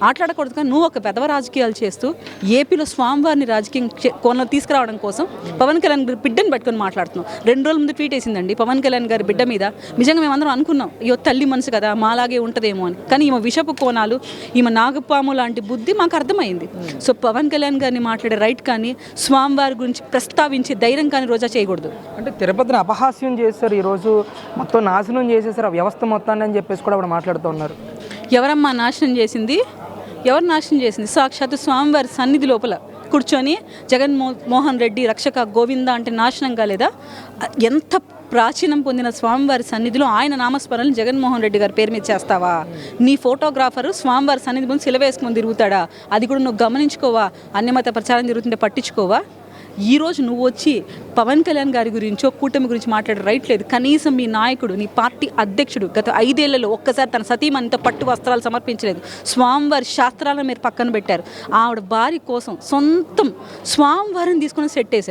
ఆటలాడకూడదు. కానీ నువ్వు ఒక పెదవ రాజకీయాలు చేస్తూ ఏపీలో స్వామివారిని రాజకీయం కోణంలో తీసుకురావడం కోసం పవన్ కళ్యాణ్ గారి బిడ్డను పట్టుకొని మాట్లాడుతున్నాం. 2 రోజుల ముందు ట్వీట్ వేసిందండి పవన్ కళ్యాణ్ గారి బిడ్డ మీద. నిజంగా మేమందరం అనుకున్నాం, అయ్యో తల్లి మనసు కదా మాలాగే ఉంటుందేమో అని. కానీ ఈమె విషపు కోణాలు, ఈమె నాగపాము లాంటి బుద్ధి మాకు అర్థమైంది. సో పవన్ కళ్యాణ్ గారిని మాట్లాడే రైట్ కానీ, స్వామివారి గురించి ప్రస్తావించే ధైర్యం కానీ రోజా చేయకూడదు. అంటే తిరుపతిని అపహాస్యం చేస్తారు, ఈరోజు మొత్తం నాశనం చేసేసారు ఆ వ్యవస్థ మొత్తాన్ని అని చెప్పేసి కూడా ఆవిడ మాట్లాడుతూ ఉన్నారు. ఎవరమ్మా నాశనం చేసింది? ఎవరు నాశనం చేసింది? సాక్షాత్తు స్వామివారి సన్నిధి లోపల కూర్చొని జగన్మోహన్ రెడ్డి రక్షక గోవింద అంటే నాశనం కాలేదా? ఎంత ప్రాచీనం పొందిన స్వామివారి సన్నిధిలో ఆయన నామస్మరణలు జగన్మోహన్ రెడ్డి గారి పేరు మీద చేస్తావా? నీ ఫోటోగ్రాఫరు స్వామివారి సన్నిధి ముందు సిలవేసుకొని తిరుగుతాడా? అది కూడా నువ్వు గమనించుకోవా? అన్యమత ప్రచారం జరుగుతుంటే పట్టించుకోవా? ఈరోజు నువ్వు వచ్చి పవన్ కళ్యాణ్ గారి గురించో కూటమి గురించి మాట్లాడే రైట్ లేదు. కనీసం మీ నాయకుడు, నీ పార్టీ అధ్యక్షుడు గత 5 ఏళ్లలో ఒక్కసారి తన సతీమణితో పట్టు వస్త్రాలు సమర్పించలేదు. స్వామివారి శాస్త్రాలను మీరు పక్కన పెట్టారు. ఆవిడ భార్య కోసం సొంతం స్వామివారిని తీసుకుని సెట్ వేశారు.